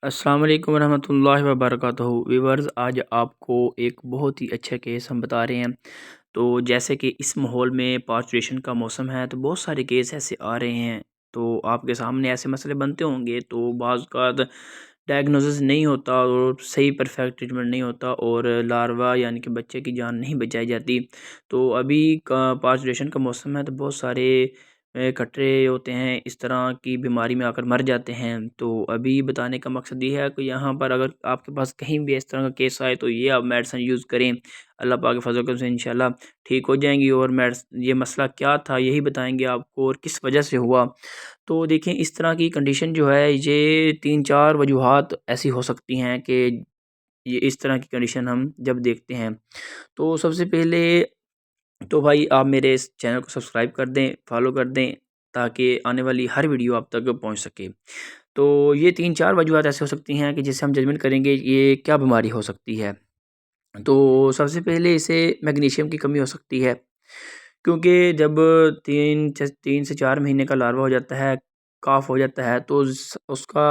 अस्सलाम वालेकुम रहमतुल्लाहि व बरकातहू। व्यूअर्स, आज आपको एक बहुत ही अच्छा केस हम बता रहे हैं। तो जैसे कि इस माहौल में पार्चुरेशन का मौसम है तो बहुत सारे केस ऐसे आ रहे हैं। तो आपके सामने ऐसे मसले बनते होंगे तो बाज़ औक़ात डायग्नोसिस नहीं होता और सही परफेक्ट ट्रीटमेंट नहीं होता और लार्वा यानी कि बच्चे की जान नहीं बचाई जाती। तो अभी का पार्चुरेशन का मौसम है तो बहुत सारे कटरे होते हैं इस तरह की बीमारी में आकर मर जाते हैं। तो अभी बताने का मकसद ये है कि यहाँ पर अगर आपके पास कहीं भी इस तरह का केस आए तो ये आप मेडिसिन यूज़ करें। अल्लाह पाक के फज़ल करम से इंशाल्लाह ठीक हो जाएंगी। और ये मसला क्या था यही बताएंगे आपको और किस वजह से हुआ। तो देखें, इस तरह की कंडीशन जो है ये 3-4 वजूहात ऐसी हो सकती हैं कि ये इस तरह की कंडीशन हम जब देखते हैं तो सबसे पहले तो भाई आप मेरे इस चैनल को सब्सक्राइब कर दें, फॉलो कर दें ताकि आने वाली हर वीडियो आप तक पहुंच सके। तो ये 3-4 वजूहात ऐसे हो सकती हैं कि जिससे हम जजमेंट करेंगे ये क्या बीमारी हो सकती है। तो सबसे पहले इसे मैग्नीशियम की कमी हो सकती है, क्योंकि जब 3 से 4 महीने का लार्वा हो जाता है, काफ हो जाता है तो उसका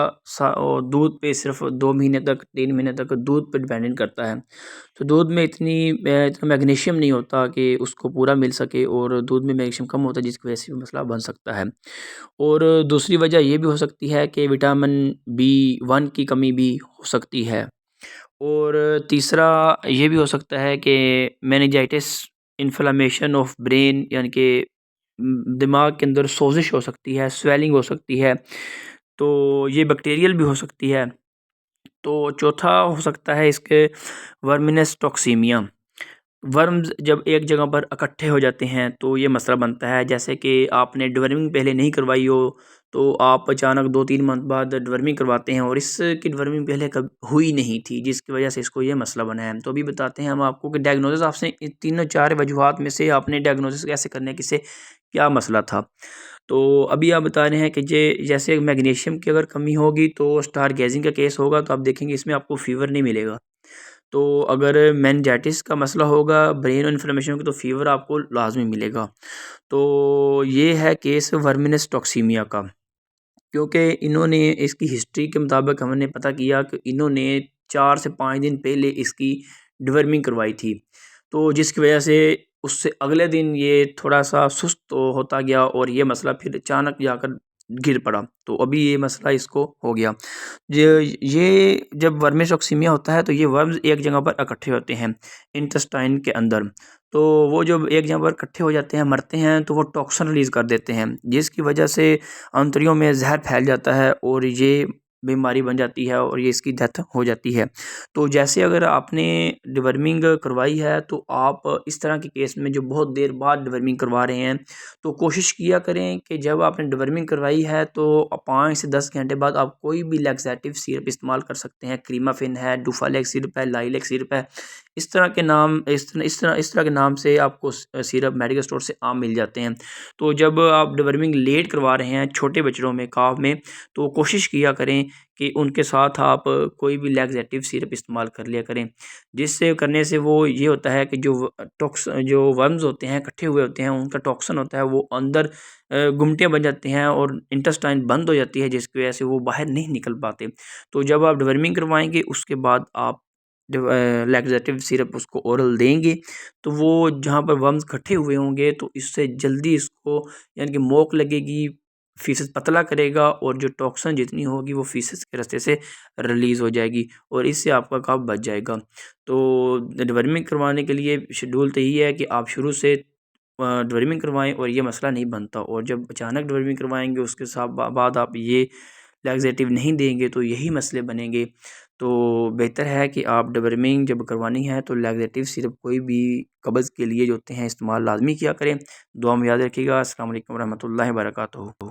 दूध पे सिर्फ 2 महीने तक 3 महीने तक दूध पे डिपेंडेंट करता है। तो दूध में इतना मैग्नीशियम नहीं होता कि उसको पूरा मिल सके और दूध में मैग्नीशियम कम होता है जिसकी वजह से भी मसला बन सकता है। और दूसरी वजह ये भी हो सकती है कि विटामिन B1 की कमी भी हो सकती है। और तीसरा ये भी हो सकता है कि मेनिंजाइटिस, इन्फ्लेमेशन ऑफ ब्रेन यानी कि दिमाग के अंदर सोजिश हो सकती है, स्वेलिंग हो सकती है। तो ये बैक्टीरियल भी हो सकती है। तो चौथा हो सकता है इसके वर्मिनस टॉक्सीमिया। वर्म्स जब एक जगह पर इकट्ठे हो जाते हैं तो ये मसला बनता है। जैसे कि आपने डिवर्मिंग पहले नहीं करवाई हो तो आप अचानक 2-3 मंथ बाद डिवर्मिंग करवाते हैं और इसकी डिवर्मिंग पहले कब हुई नहीं थी जिसकी वजह से इसको ये मसला बना है। तो अभी बताते हैं हम आपको कि डायग्नोसिस आपसे इन तीनों 4 वजूहात में से आपने डायग्नोसिस कैसे करने किसे क्या मसला था। तो अभी आप बता रहे हैं कि जे जैसे मैग्नीशियम की अगर कमी होगी तो स्टार गैजिंग का केस होगा तो आप देखेंगे इसमें आपको फ़ीवर नहीं मिलेगा। तो अगर मेनिंजाइटिस का मसला होगा, ब्रेन इन्फ्लेमेशन की, तो फ़ीवर आपको लाज़मी मिलेगा। तो ये है केस वर्मिनस टॉक्सीमिया का, क्योंकि इन्होंने इसकी हिस्ट्री के मुताबिक हमने पता किया कि इन्होंने 4 से 5 दिन पहले इसकी डिवर्मिंग करवाई थी। तो जिसकी वजह से उससे अगले दिन ये थोड़ा-सा सुस्त तो होता गया और ये मसला फिर अचानक जाकर गिर पड़ा। तो अभी ये मसला इसको हो गया। ये जब वर्मिटॉक्सिमिया होता है तो ये वर्म्स एक जगह पर इकट्ठे होते हैं इंटेस्टाइन के अंदर। तो वो जब एक जगह पर इकट्ठे हो जाते हैं, मरते हैं, तो वो टॉक्सिन रिलीज़ कर देते हैं जिसकी वजह से आंतड़ियों में जहर फैल जाता है और ये बीमारी बन जाती है और ये इसकी डेथ हो जाती है। तो जैसे अगर आपने डिवर्मिंग करवाई है तो आप इस तरह के केस में जो बहुत देर बाद डिवर्मिंग करवा रहे हैं तो कोशिश किया करें कि जब आपने डिवर्मिंग करवाई है तो 5 से 10 घंटे बाद आप कोई भी लैक्सेटिव सिरप इस्तेमाल कर सकते हैं। क्रीमाफिन है, डुफालेक सिरप है, लाइलेक सिरप है। इस तरह के नाम से आपको सिरप मेडिकल स्टोर से आम मिल जाते हैं। तो जब आप डिवर्मिंग लेट करवा रहे हैं छोटे बच्चों में, काफ में, तो कोशिश किया करें कि उनके साथ आप कोई भी लैक्सेटिव सिरप इस्तेमाल कर लिया करें। जिससे करने से वो ये होता है कि जो वर्म्स होते हैं इकट्ठे हुए होते हैं, उनका टॉक्सिन होता है वो अंदर गुमटियाँ बन जाती हैं और इंटेस्टाइन बंद हो जाती है जिसकी वजह से वो बाहर नहीं निकल पाते। तो जब आप डिवर्मिंग करवाएँगे उसके बाद आप लैक्सेटिव सिरप उसको ओरल देंगे तो वो जहाँ पर वर्म्स इकट्ठे हुए होंगे तो इससे जल्दी इसको यानी कि मोक लगेगी, फीसेस पतला करेगा और जो टॉक्सिन जितनी होगी वो फीसेस के रास्ते से रिलीज़ हो जाएगी और इससे आपका कफ बच जाएगा। तो डिवर्मिंग करवाने के लिए शेड्यूल तो यही है कि आप शुरू से डिवर्मिंग करवाएँ और ये मसला नहीं बनता। और जब अचानक डिवर्मिंग करवाएँगे उसके साथ बाद आप ये लैक्सेटिव नहीं देंगे तो यही मसले बनेंगे। तो बेहतर है कि आप डिवर्मिंग जब करवानी है तो लैक्सेटिव सिर्फ कोई भी कब्ज़ के लिए जो होते हैं इस्तेमाल लाज़मी किया करें। दुआ में याद रखिएगा। अस्सलाम वालेकुम रहमतुल्लाहि व बरकातहू।